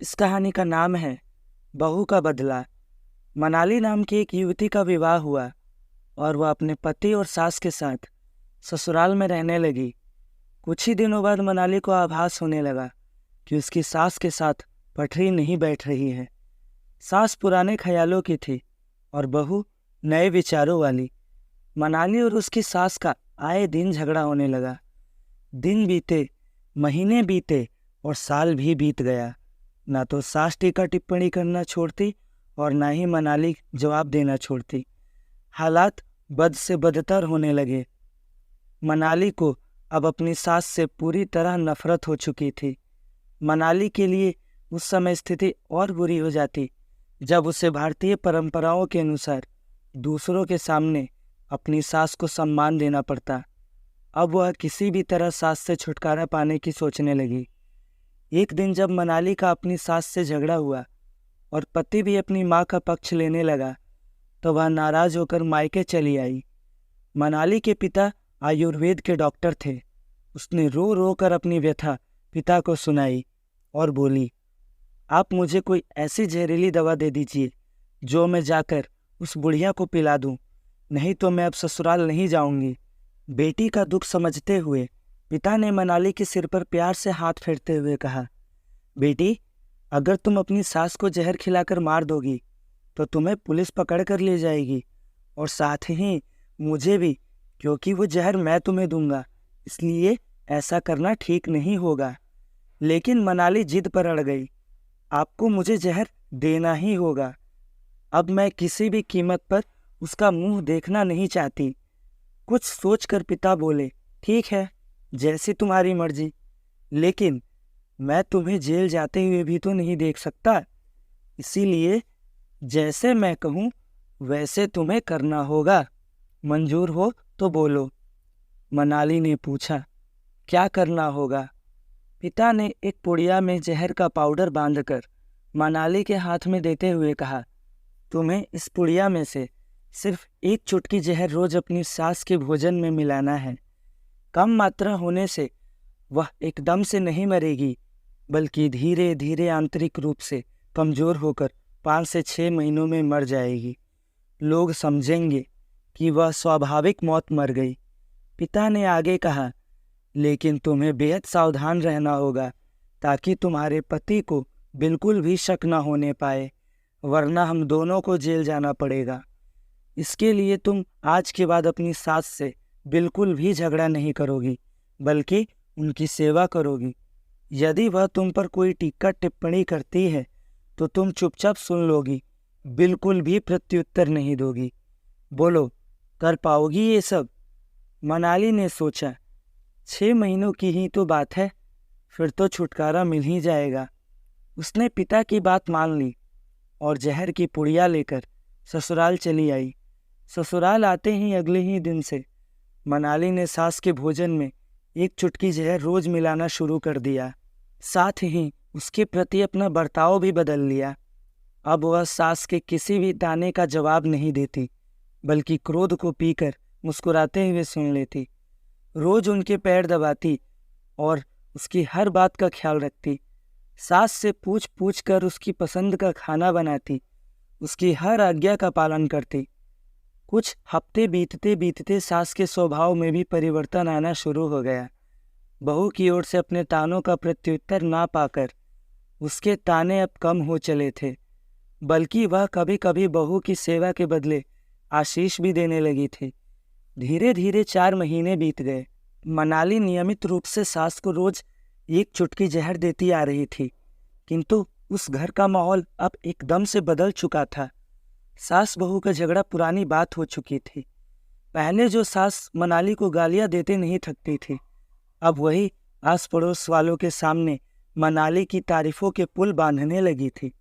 इस कहानी का नाम है बहू का बदला। मनाली नाम की एक युवती का विवाह हुआ और वह अपने पति और सास के साथ ससुराल में रहने लगी। कुछ ही दिनों बाद मनाली को आभास होने लगा कि उसकी सास के साथ पटरी नहीं बैठ रही है। सास पुराने ख्यालों की थी और बहू नए विचारों वाली। मनाली और उसकी सास का आए दिन झगड़ा होने लगा। दिन बीते, महीने बीते और साल भी बीत गया। ना तो सास टीका टिप्पणी करना छोड़ती और ना ही मनाली जवाब देना छोड़ती। हालात बद से बदतर होने लगे। मनाली को अब अपनी सास से पूरी तरह नफरत हो चुकी थी। मनाली के लिए उस समय स्थिति और बुरी हो जाती जब उसे भारतीय परंपराओं के अनुसार दूसरों के सामने अपनी सास को सम्मान देना पड़ता। अब वह किसी भी तरह सास से छुटकारा पाने की सोचने लगी। एक दिन जब मनाली का अपनी सास से झगड़ा हुआ और पति भी अपनी माँ का पक्ष लेने लगा तो वह नाराज होकर मायके चली आई। मनाली के पिता आयुर्वेद के डॉक्टर थे। उसने रो रो कर अपनी व्यथा पिता को सुनाई और बोली, आप मुझे कोई ऐसी जहरीली दवा दे दीजिए जो मैं जाकर उस बुढ़िया को पिला दूं, नहीं तो मैं अब ससुराल नहीं जाऊंगी। बेटी का दुख समझते हुए पिता ने मनाली के सिर पर प्यार से हाथ फेरते हुए कहा, बेटी, अगर तुम अपनी सास को जहर खिलाकर मार दोगी तो तुम्हें पुलिस पकड़ कर ले जाएगी और साथ ही मुझे भी, क्योंकि वो जहर मैं तुम्हें दूंगा, इसलिए ऐसा करना ठीक नहीं होगा। लेकिन मनाली जिद पर अड़ गई, आपको मुझे जहर देना ही होगा। अब मैं किसी भी कीमत पर उसका मुंह देखना नहीं चाहती। कुछ सोचकर पिता बोले, ठीक है, जैसी तुम्हारी मर्जी, लेकिन मैं तुम्हें जेल जाते हुए भी तो नहीं देख सकता, इसीलिए जैसे मैं कहूँ वैसे तुम्हें करना होगा। मंजूर हो तो बोलो। मनाली ने पूछा, क्या करना होगा? पिता ने एक पुड़िया में जहर का पाउडर बांधकर मनाली के हाथ में देते हुए कहा, तुम्हें इस पुड़िया में से सिर्फ एक चुटकी जहर रोज अपनी सास के भोजन में मिलाना है। कम मात्रा होने से वह एकदम से नहीं मरेगी, बल्कि धीरे धीरे आंतरिक रूप से कमजोर होकर 5 से 6 महीनों में मर जाएगी। लोग समझेंगे कि वह स्वाभाविक मौत मर गई। पिता ने आगे कहा, लेकिन तुम्हें बेहद सावधान रहना होगा ताकि तुम्हारे पति को बिल्कुल भी शक न होने पाए, वरना हम दोनों को जेल जाना पड़ेगा। इसके लिए तुम आज के बाद अपनी सास से बिल्कुल भी झगड़ा नहीं करोगी, बल्कि उनकी सेवा करोगी। यदि वह तुम पर कोई टीका टिप्पणी करती है तो तुम चुपचाप सुन लोगी, बिल्कुल भी प्रत्युत्तर नहीं दोगी। बोलो, कर पाओगी ये सब? मनाली ने सोचा, 6 महीनों की ही तो बात है, फिर तो छुटकारा मिल ही जाएगा। उसने पिता की बात मान ली और जहर की पुड़िया लेकर ससुराल चली आई। ससुराल आते ही अगले ही दिन से मनाली ने सास के भोजन में एक चुटकी जहर रोज मिलाना शुरू कर दिया। साथ ही उसके प्रति अपना बर्ताव भी बदल लिया। अब वह सास के किसी भी ताने का जवाब नहीं देती, बल्कि क्रोध को पीकर मुस्कुराते हुए सुन लेती। रोज उनके पैर दबाती और उसकी हर बात का ख्याल रखती। सास से पूछ पूछ कर उसकी पसंद का खाना बनाती, उसकी हर आज्ञा का पालन करती। कुछ हफ्ते बीतते बीतते सास के स्वभाव में भी परिवर्तन आना शुरू हो गया। बहू की ओर से अपने तानों का प्रत्युत्तर ना पाकर उसके ताने अब कम हो चले थे, बल्कि वह कभी कभी बहू की सेवा के बदले आशीष भी देने लगी थी। धीरे धीरे 4 महीने बीत गए। मनाली नियमित रूप से सास को रोज एक चुटकी जहर देती आ रही थी, किंतु उस घर का माहौल अब एकदम से बदल चुका था। सास बहू का झगड़ा पुरानी बात हो चुकी थी। पहले जो सास मनाली को गालियां देते नहीं थकती थी, अब वही आस पड़ोस वालों के सामने मनाली की तारीफों के पुल बांधने लगी थी।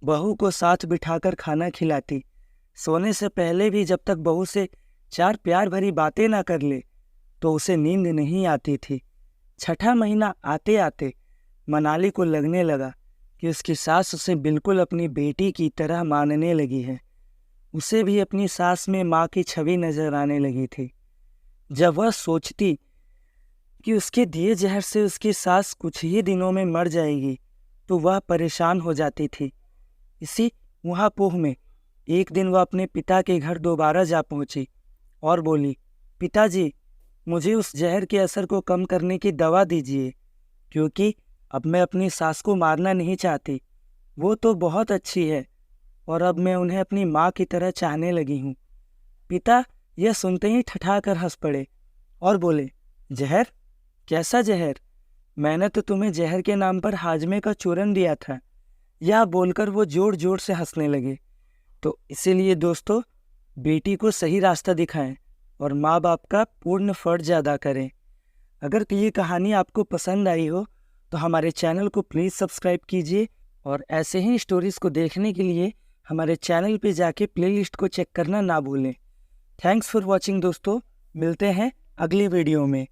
बहू को साथ बिठाकर खाना खिलाती। सोने से पहले भी जब तक बहू से 4 प्यार भरी बातें ना कर ले तो उसे नींद नहीं आती थी। 6ठा महीना आते आते मनाली को लगने लगा कि उसकी सास उसे बिल्कुल अपनी बेटी की तरह मानने लगी है। उसे भी अपनी सास में माँ की छवि नजर आने लगी थी। जब वह सोचती कि उसके दिए जहर से उसकी सास कुछ ही दिनों में मर जाएगी, तो वह परेशान हो जाती थी। इसी ऊहापोह में एक दिन वह अपने पिता के घर दोबारा जा पहुंची और बोली, पिताजी, मुझे उस जहर के असर को कम करने की दवा दीजिए, क्योंकि अब मैं अपनी सास को मारना नहीं चाहती। वो तो बहुत अच्छी है और अब मैं उन्हें अपनी माँ की तरह चाहने लगी हूँ। पिता यह सुनते ही ठठाकर हंस पड़े और बोले, जहर? कैसा जहर? मैंने तो तुम्हें जहर के नाम पर हाजमे का चूरन दिया था। यह बोलकर वो जोर जोर से हंसने लगे। तो इसीलिए दोस्तों, बेटी को सही रास्ता दिखाएं और माँ बाप का पूर्ण फर्ज अदा करें। अगर ये कहानी आपको पसंद आई हो तो हमारे चैनल को प्लीज़ सब्सक्राइब कीजिए और ऐसे ही स्टोरीज़ को देखने के लिए हमारे चैनल पे जाके प्लेलिस्ट को चेक करना ना भूलें। थैंक्स फॉर वॉचिंग दोस्तों, मिलते हैं अगली वीडियो में।